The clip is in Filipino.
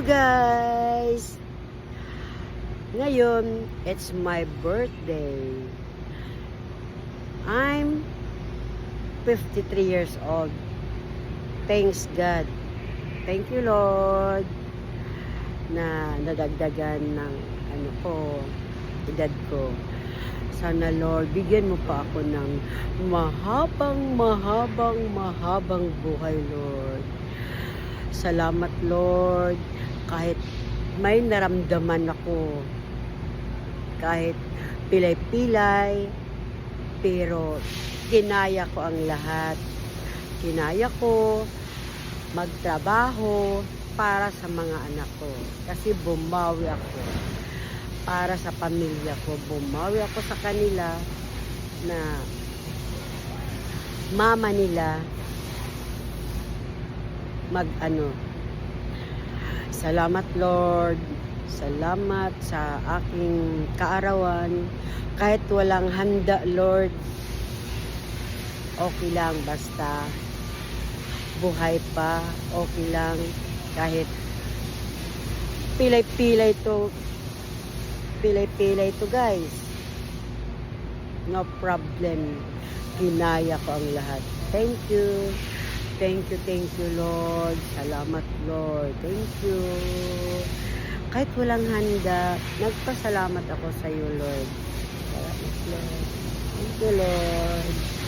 guys! Ngayon, it's my birthday. I'm 53 years old. Thanks God. Thank you Lord na nadagdagan ng edad ko. Sana Lord, bigyan mo pa ako ng mahabang buhay Lord. Salamat Lord, kahit may naramdaman ako, kahit pilay-pilay, pero kinaya ko ang lahat. Kinaya ko magtrabaho para sa mga anak ko. Kasi bumawi ako para sa pamilya ko. Bumawi ako sa kanila na mama nila Salamat Lord. Salamat sa aking kaarawan. Kahit walang handa Lord, okay lang basta buhay pa, okay lang. Kahit pilay-pilay to guys, no problem. Kinaya ko ang lahat. Thank you Lord. Salamat Lord. Thank you. Kahit walang handa, nagpasalamat ako sa iyo Lord. Salamat Lord. Thank you Lord.